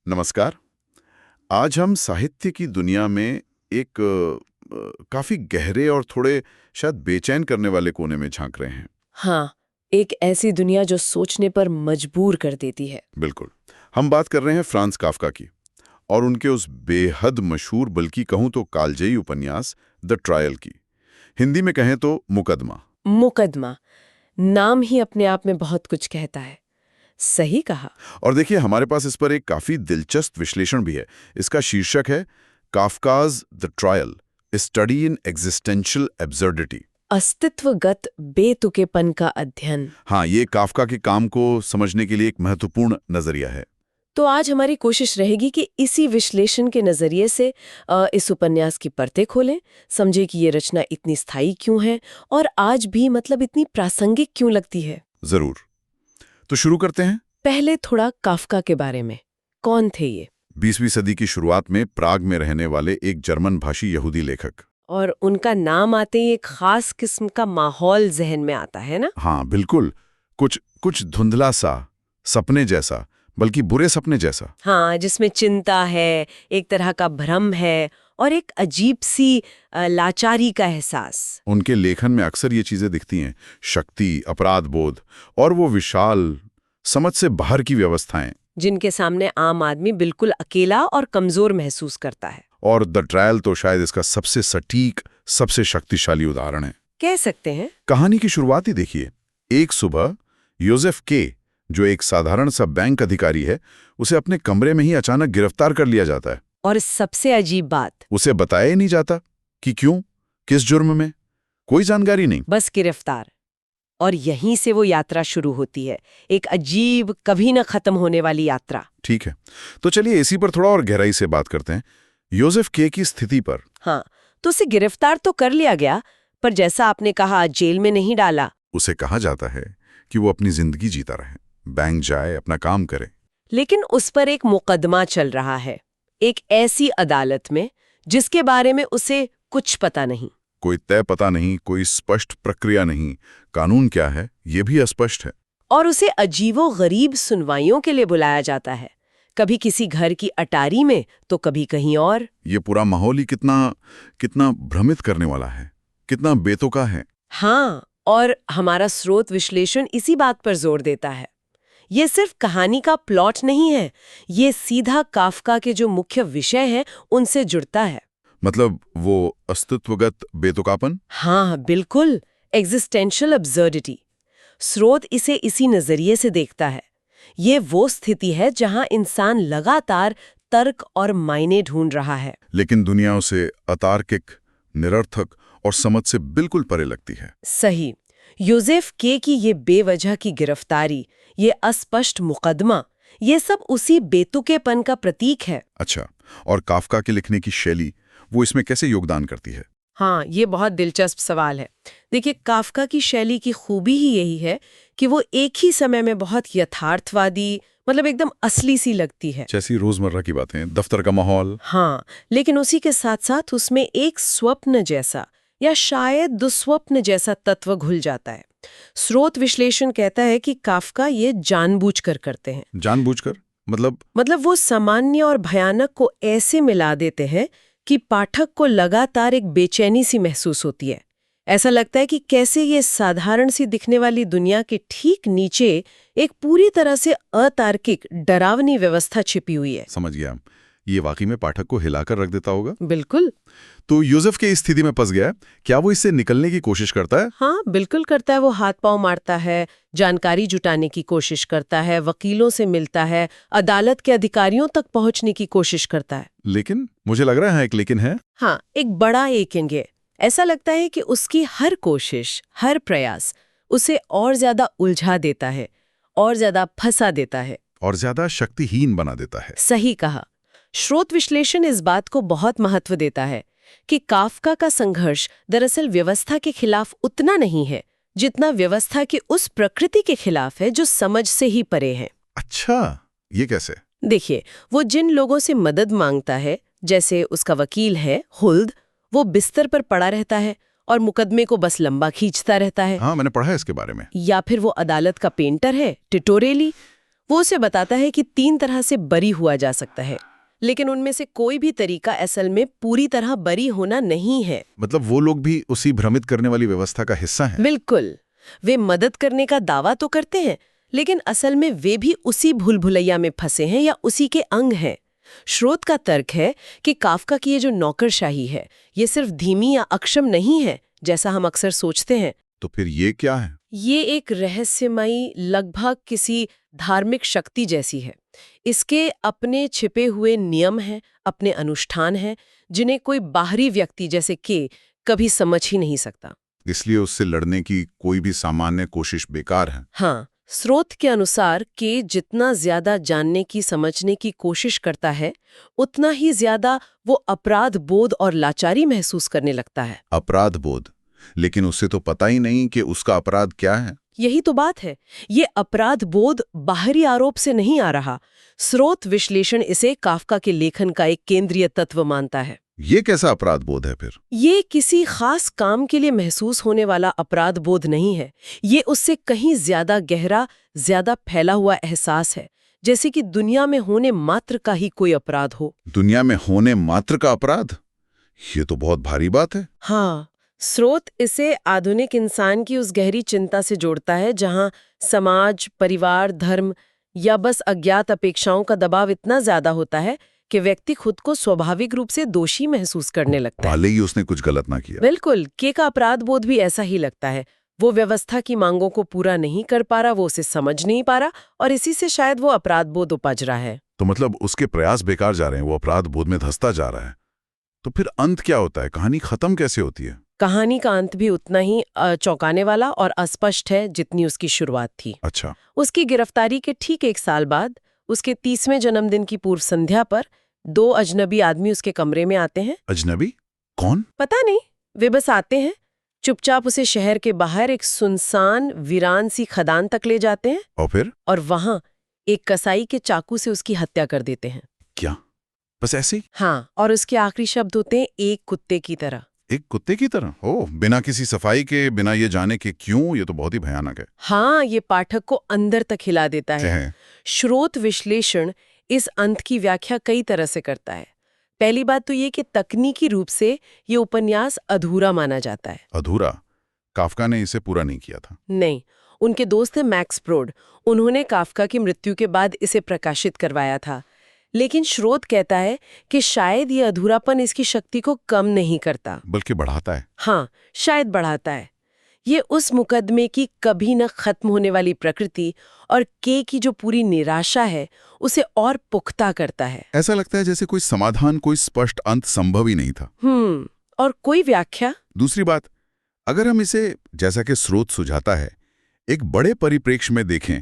नमस्कार। आज हम साहित्य की दुनिया में एक काफी गहरे और थोड़े शायद बेचैन करने वाले कोने में झांक रहे हैं। हाँ, एक ऐसी दुनिया जो सोचने पर मजबूर कर देती है। बिल्कुल। हम बात कर रहे हैं फ्रांज काफका की और उनके उस बेहद मशहूर बल्कि कहूं तो कालजयी उपन्यास द ट्रायल की। हिंदी में कहें तो मुकदमा। मुकदमा, नाम ही अपने आप में बहुत कुछ कहता है। सही कहा। और देखिए, हमारे पास इस पर एक काफी दिलचस्प विश्लेषण भी है। इसका शीर्षक है Kafka's the trial, study in existential absurdity. अस्तित्वगत बेतुकेपन का अध्ययन। हाँ, ये काफका के काम को समझने के लिए एक महत्वपूर्ण नजरिया है। तो आज हमारी कोशिश रहेगी कि इसी विश्लेषण के नजरिए से इस उपन्यास की परतें खोलें, समझे कि ये रचना इतनी स्थायी क्यों है और आज भी इतनी प्रासंगिक क्यों लगती है। जरूर। तो शुरू करते हैं। पहले थोड़ा काफका के बारे में। कौन थे ये? 20वीं सदी की शुरुआत में प्राग में रहने वाले एक जर्मन भाषी यहूदी लेखक। और उनका नाम आते ही एक खास किस्म का माहौल जहन में आता है ना। हाँ बिल्कुल। कुछ कुछ धुंधला सा, सपने जैसा, बल्कि बुरे सपने जैसा। हाँ, जिसमें चिंता है, एक तरह का भ्रम है और एक अजीब सी लाचारी का एहसास। उनके लेखन में अक्सर ये चीजें दिखती हैं, शक्ति, अपराध बोध और वो विशाल, समझ से बाहर की व्यवस्थाएं, जिनके सामने आम आदमी बिल्कुल अकेला और कमजोर महसूस करता है। और द ट्रायल तो शायद इसका सबसे सटीक, सबसे शक्तिशाली उदाहरण है। कह सकते हैं। कहानी की शुरुआत ही देखिए। एक सुबह योसेफ के, जो एक साधारण सा बैंक अधिकारी है, उसे अपने कमरे में ही अचानक गिरफ्तार कर लिया जाता है। और सबसे अजीब बात, उसे बताया ही नहीं जाता कि क्यों, किस जुर्म में, कोई जानकारी नहीं। बस गिरफ्तार। और यहीं से वो यात्रा शुरू होती है, एक अजीब, कभी न खत्म होने वाली यात्रा। ठीक है, तो चलिए इसी पर थोड़ा और गहराई से बात करते हैं, योसेफ के की स्थिति पर। हाँ, तो उसे गिरफ्तार तो कर लिया गया, पर जैसा आपने कहा, जेल में नहीं डाला। उसे कहा जाता है कि वो अपनी जिंदगी जीता रहे, बैंक जाए, अपना काम करे। लेकिन उस पर एक मुकदमा चल रहा है, एक ऐसी अदालत में जिसके बारे में उसे कुछ पता नहीं। कोई तय पता नहीं, कोई स्पष्ट प्रक्रिया नहीं, कानून क्या है ये भी अस्पष्ट है। और उसे अजीबो गरीब सुनवाइयों के लिए बुलाया जाता है, कभी किसी घर की अटारी में तो कभी कहीं और। ये पूरा माहौल ही कितना कितना भ्रमित करने वाला है, कितना बेतुका है। हाँ, और हमारा स्रोत विश्लेषण इसी बात पर जोर देता है। ये सिर्फ कहानी का प्लॉट नहीं है, ये सीधा काफका के जो मुख्य विषय हैं उनसे जुड़ता है। मतलब वो अस्तित्वगत बेतुकापन। हाँ बिल्कुल, एग्जिस्टेंशियल अब्सर्डिटी। स्रोत इसे इसी नजरिए से देखता है। ये वो स्थिति है जहां इंसान लगातार तर्क और मायने ढूंढ रहा है, लेकिन दुनिया उसे अतार्किक, निरर्थक और समझ से बिल्कुल परे लगती है। सही। योसेफ के की ये बेवजह की गिरफ्तारी, ये अस्पष्ट मुकदमा, ये सब उसी बेतुकेपन का प्रतीक है। अच्छा, और काफका के लिखने की शैली, वो इसमें कैसे योगदान करती है? हाँ, ये बहुत दिलचस्प सवाल है। देखिए, काफका की शैली की खूबी ही यही है कि वो एक ही समय में बहुत यथार्थवादी, एकदम असली सी लगती है, जैसी रोजमर्रा की बातें, दफ्तर का माहौल। हाँ, लेकिन उसी के साथ साथ उसमें एक स्वप्न जैसा या शायद दुस्वप्न जैसा तत्व घुल जाता है। स्रोत विश्लेषण कहता है कि काफका ये जानबूझकर करते हैं। जानबूझकर? मतलब वो सामान्य और भयानक को ऐसे मिला देते हैं कि पाठक को लगातार एक बेचैनी सी महसूस होती है। ऐसा लगता है कि कैसे ये साधारण सी दिखने वाली दुनिया के ठीक नीचे एक पूरी तरह से अतार्किक, डरावनी व्यवस्था छिपी हुई है। समझ गया। ये वाकई में पाठक को हिलाकर रख देता होगा। बिल्कुल। तो यूसुफ के इस स्थिति में फंस गया है, क्या वो इससे निकलने की कोशिश करता है? हाँ बिल्कुल करता है। वो हाथ पांव मारता है, जानकारी जुटाने की कोशिश करता है, वकीलों से मिलता है, अदालत के अधिकारियों तक पहुंचने की कोशिश करता है। लेकिन मुझे लग रहा है एक लेकिन है। हाँ, एक बड़ा लेकिन है। ऐसा लगता है कि उसकी हर कोशिश, हर प्रयास उसे और ज्यादा उलझा देता है, और ज्यादा फंसा देता है, और ज्यादा शक्तिहीन बना देता है। सही कहा। स्रोत विश्लेषण इस बात को बहुत महत्व देता है कि काफका का संघर्ष दरअसल व्यवस्था के खिलाफ उतना नहीं है जितना व्यवस्था की उस प्रकृति के खिलाफ है जो समझ से ही परे है। अच्छा, ये कैसे? देखिए, वो जिन लोगों से मदद मांगता है, जैसे उसका वकील है हुल्द, वो बिस्तर पर पड़ा रहता है और मुकदमे को बस लंबा खींचता रहता है। हाँ, मैंने पढ़ा है इसके बारे में। या फिर वो अदालत का पेंटर है टिटोरेली, वो उसे बताता है कि 3 तरह से बरी हुआ जा सकता है, लेकिन उनमें से कोई भी तरीका असल में पूरी तरह बरी होना नहीं है। मतलब वो लोग भी उसी भ्रमित करने वाली व्यवस्था का हिस्सा हैं। बिल्कुल, वे मदद करने का दावा तो करते हैं, लेकिन असल में वे भी उसी भूल-भुलैया में फंसे हैं या उसी के अंग हैं। श्रोत का तर्क है कि काफका की ये जो नौकरशाही है, ये सिर्फ धीमी या अक्षम नहीं है, जैसा हम अक्सर सोचते हैं। तो फिर ये क्या है? ये एक रहस्यमयी, लगभग किसी धार्मिक शक्ति जैसी है। इसके अपने छिपे हुए नियम हैं, अपने अनुष्ठान हैं, जिन्हें कोई बाहरी व्यक्ति जैसे के कभी समझ ही नहीं सकता। इसलिए उससे लड़ने की कोई भी सामान्य कोशिश बेकार है। हाँ, स्रोत के अनुसार के जितना ज्यादा जानने की समझने की कोशिश करता है, उतना ही ज्यादा वो अपराध बोध और लाचारी महसूस करने लगता है। अपराध बोध, लेकिन उसे तो पता ही नहीं कि उसका अपराध क्या है। यही तो बात है। ये अपराध बोध बाहरी आरोप से नहीं आ रहा। स्रोत विश्लेषण इसे काफका के लेखन का एक केंद्रीय तत्व मानता है। ये कैसा अपराध बोध है फिर? ये किसी खास काम के लिए महसूस होने वाला अपराध बोध नहीं है। ये उससे कहीं ज्यादा गहरा, ज्यादा फैला हुआ एहसास है, जैसे कि दुनिया में होने मात्र का ही कोई अपराध हो। दुनिया में होने मात्र का अपराध? ये तो बहुत भारी बात है। हाँ, स्रोत इसे आधुनिक इंसान की उस गहरी चिंता से जोड़ता है जहां समाज, परिवार, धर्म या बस अज्ञात अपेक्षाओं का दबाव इतना ज्यादा होता है कि व्यक्ति खुद को स्वाभाविक रूप से दोषी महसूस करने लगता है। भले ही उसने कुछ गलत ना किया। बिल्कुल, के का अपराध बोध भी ऐसा ही लगता है। वो व्यवस्था की मांगों को पूरा नहीं कर पा रहा, वो उसे समझ नहीं पा रहा, और इसी से शायद वो अपराध बोध उपज रहा है। तो मतलब उसके प्रयास बेकार जा रहे हैं, वो अपराध बोध में धंसता जा रहा है। तो फिर अंत क्या होता है? कहानी खत्म कैसे होती है? कहानी का अंत भी उतना ही चौंकाने वाला और अस्पष्ट है जितनी उसकी शुरुआत थी। अच्छा। उसकी गिरफ्तारी के ठीक 1 साल बाद, उसके 30वें जन्मदिन की पूर्व संध्या पर 2 अजनबी आदमी उसके कमरे में आते हैं। अजनबी? कौन? पता नहीं, वे बस आते हैं, चुपचाप उसे शहर के बाहर एक सुनसान, वीरान सी खदान तक ले जाते हैं और फिर? और वहां एक कसाई के चाकू से उसकी हत्या कर देते हैं। क्या? बस ऐसे ही? हाँ, और उसके आखिरी शब्द होते हैं, एक कुत्ते की तरह। एक कुत्ते की तरह? ओह, बिना किसी सफाई के, बिना ये जाने के क्यों? ये तो बहुत ही भयानक है। हाँ, ये पाठक को अंदर तक हिला देता है। है। स्रोत विश्लेषण इस अंत की व्याख्या कई तरह से करता है। पहली बात तो ये कि तकनीकी रूप से ये उपन्यास अधूरा माना जाता है। अधूरा? काफका ने इसे पूरा नहीं किया था? नहीं, उनके दोस्त थे मैक्स ब्रोड, उन्होंने काफका की मृत्यु के बाद इसे प्रकाशित करवाया था। लेकिन स्रोत कहता है कि शायद ये अधूरापन इसकी शक्ति को कम नहीं करता, बल्कि बढ़ाता है। हाँ, शायद बढ़ाता है। ये उस मुकदमे की कभी न खत्म होने वाली प्रकृति और के की जो पूरी निराशा है, उसे और पुख्ता करता है। ऐसा लगता है जैसे कोई समाधान, कोई स्पष्ट अंत संभव ही नहीं था। और कोई व्याख्या? दूसरी बात, अगर हम इसे, जैसा कि स्रोत सुझाता है, एक बड़े परिप्रेक्ष्य में देखें,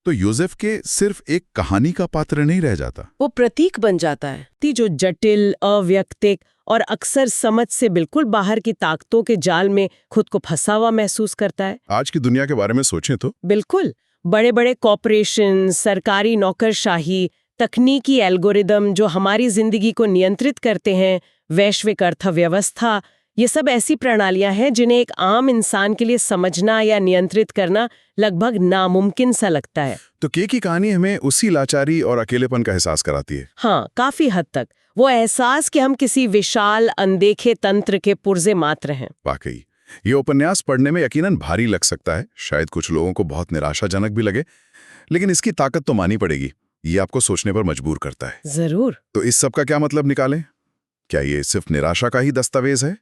तो योसेफ के सिर्फ एक कहानी का पात्र नहीं रह जाता। वो प्रतीक बन जाता है, जो जटिल, अव्यक्तिक और अक्सर समझ से बिल्कुल बाहर की ताकतों के जाल में खुद को फंसा हुआ महसूस करता है। आज की दुनिया के बारे में सोचें तो बिल्कुल, बड़े-बड़े कॉर्पोरेशन, सरकारी नौकरशाही, तकनीकी एल्गोरिदम जो हमारी जिंदगी को नियंत्रित करते हैं, वैश्विक अर्थव्यवस्था, ये सब ऐसी प्रणालियां हैं जिन्हें एक आम इंसान के लिए समझना या नियंत्रित करना लगभग नामुमकिन सा लगता है। तो के की कहानी हमें उसी लाचारी और अकेलेपन का एहसास कराती है। हाँ, काफी हद तक वो एहसास कि हम किसी विशाल अनदेखे तंत्र के पुर्जे मात्र हैं। वाकई ये उपन्यास पढ़ने में यकीनन भारी लग सकता है, शायद कुछ लोगों को बहुत निराशाजनक भी लगे, लेकिन इसकी ताकत तो मानी पड़ेगी। ये आपको सोचने पर मजबूर करता है। जरूर। तो इस सब का क्या मतलब निकालें? क्या ये सिर्फ निराशा का ही दस्तावेज है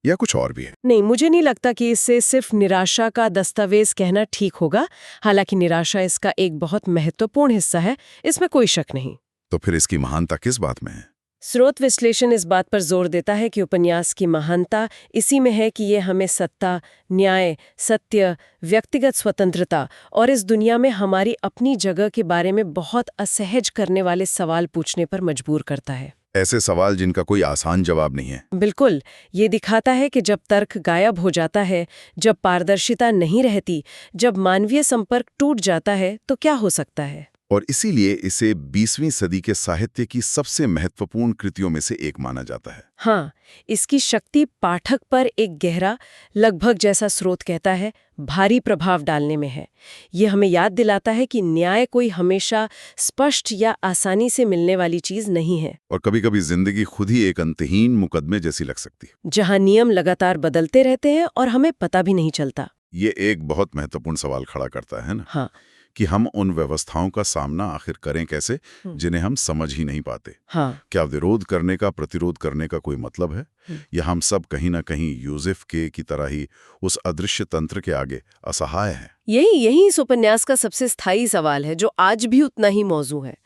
या कुछ और भी है? नहीं, मुझे नहीं लगता कि इससे सिर्फ निराशा का दस्तावेज कहना ठीक होगा। हालांकि निराशा इसका एक बहुत महत्वपूर्ण हिस्सा है, इसमें कोई शक नहीं। तो फिर इसकी महानता किस बात में है? स्रोत विश्लेषण इस बात पर जोर देता है कि उपन्यास की महानता इसी में है कि ये हमें सत्ता, न्याय, सत्य, व्यक्तिगत स्वतंत्रता और इस दुनिया में हमारी अपनी जगह के बारे में बहुत असहज करने वाले सवाल पूछने पर मजबूर करता है। ऐसे सवाल जिनका कोई आसान जवाब नहीं है। बिल्कुल, ये दिखाता है कि जब तर्क गायब हो जाता है, जब पारदर्शिता नहीं रहती, जब मानवीय संपर्क टूट जाता है, तो क्या हो सकता है। और इसीलिए इसे 20वीं सदी के साहित्य की सबसे महत्वपूर्ण कृतियों में से एक माना जाता है। हाँ, इसकी शक्ति पाठक पर एक गहरा, लगभग जैसा स्रोत कहता है, भारी प्रभाव डालने में है। ये हमें याद दिलाता है कि न्याय कोई हमेशा स्पष्ट या आसानी से मिलने वाली चीज नहीं है, और कभी-कभी जिंदगी खुद ही एक अंतहीन मुकदमे जैसी लग सकती है। जहाँ नियम लगातार बदलते रहते हैं और हमें पता भी नहीं चलता। ये एक बहुत महत्वपूर्ण सवाल खड़ा करता है ना, हाँ, कि हम उन व्यवस्थाओं का सामना आखिर करें कैसे जिन्हें हम समझ ही नहीं पाते। हाँ, क्या विरोध करने का, प्रतिरोध करने का कोई मतलब है, या हम सब कहीं ना कहीं यूसुफ के की तरह ही उस अदृश्य तंत्र के आगे असहाय हैं? यही इस उपन्यास का सबसे स्थायी सवाल है, जो आज भी उतना ही मौजू है।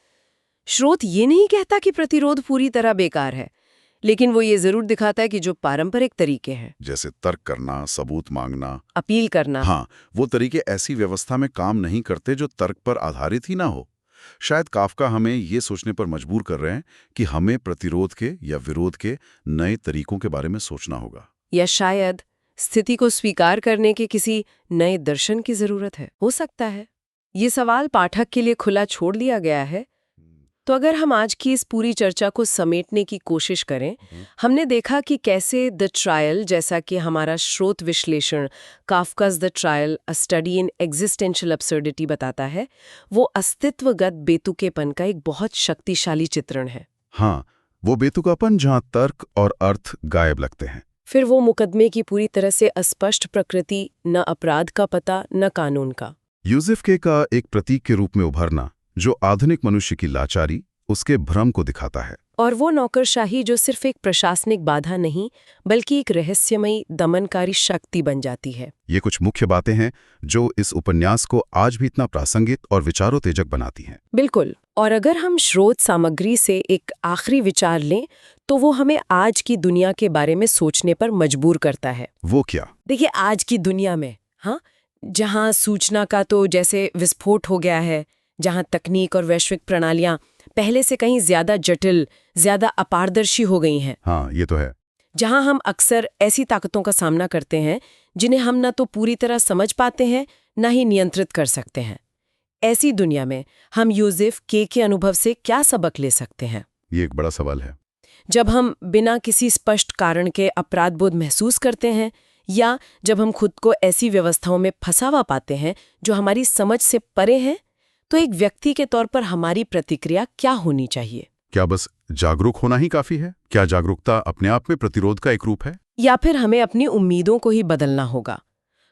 स्रोत ये नहीं कहता कि प्रतिरोध पूरी तरह बेकार है, लेकिन वो ये जरूर दिखाता है कि जो पारंपरिक तरीके हैं, जैसे तर्क करना, सबूत मांगना, अपील करना, हाँ, वो तरीके ऐसी व्यवस्था में काम नहीं करते जो तर्क पर आधारित ही ना हो। शायद काफका हमें ये सोचने पर मजबूर कर रहे हैं कि हमें प्रतिरोध के या विरोध के नए तरीकों के बारे में सोचना होगा, या शायद स्थिति को स्वीकार करने के किसी नए दर्शन की जरूरत है। हो सकता है ये सवाल पाठक के लिए खुला छोड़ दिया गया है। तो अगर हम आज की इस पूरी चर्चा को समेटने की कोशिश करें, हमने देखा कि कैसे द ट्रायल, जैसा कि हमारा स्रोत विश्लेषण Kafka's the trial a study in existential absurdity बताता है, वो अस्तित्वगत बेतुकेपन का एक बहुत शक्तिशाली चित्रण है। हाँ, वो बेतुकापन जहाँ तर्क और अर्थ गायब लगते हैं। फिर वो मुकदमे की पूरी तरह से अस्पष्ट प्रकृति, न अपराध का पता, न कानून का। यूसुफ के का एक प्रतीक के रूप में उभरना, जो आधुनिक मनुष्य की लाचारी, उसके भ्रम को दिखाता है। और वो नौकरशाही जो सिर्फ एक प्रशासनिक बाधा नहीं, बल्कि एक रहस्यमयी दमनकारी शक्ति बन जाती है। ये कुछ मुख्य बातें हैं जो इस उपन्यास को आज भी इतना प्रासंगिक और विचारोत्तेजक बनाती हैं। बिल्कुल। और अगर हम स्रोत सामग्री से एक आखिरी विचार लें, तो वो हमें आज की दुनिया के बारे में सोचने पर मजबूर करता है। वो क्या? देखिए, आज की दुनिया में, हाँ, जहाँ सूचना का तो जैसे विस्फोट हो गया है, जहाँ तकनीक और वैश्विक प्रणालियाँ पहले से कहीं ज्यादा जटिल, ज्यादा अपारदर्शी हो गई हैं। हाँ, ये तो है। जहां हम अक्सर ऐसी ताकतों का सामना करते हैं जिन्हें हम न तो पूरी तरह समझ पाते हैं, न ही नियंत्रित कर सकते हैं। ऐसी दुनिया में हम यूसुफ के अनुभव से क्या सबक ले सकते हैं? ये एक बड़ा सवाल है। जब हम बिना किसी स्पष्ट कारण के अपराधबोध महसूस करते हैं, या जब हम खुद को ऐसी व्यवस्थाओं में फंसा हुआ पाते हैं जो हमारी समझ से परे हैं, तो एक व्यक्ति के तौर पर हमारी प्रतिक्रिया क्या होनी चाहिए? क्या बस जागरूक होना ही काफी है? क्या जागरूकता अपने आप में प्रतिरोध का एक रूप है? या फिर हमें अपनी उम्मीदों को ही बदलना होगा?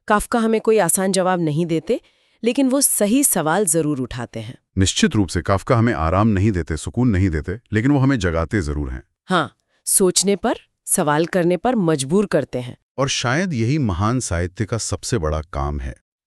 काफ्का हमें कोई आसान जवाब नहीं देते, लेकिन वो सही सवाल जरूर उठाते हैं। निश्चित रूप से काफका हमें आराम नहीं देते, सुकून नहीं देते, लेकिन वो हमें जगाते जरूर हैं। हाँ, सोचने पर, सवाल करने पर मजबूर करते हैं। और शायद यही महान साहित्य का सबसे बड़ा काम है।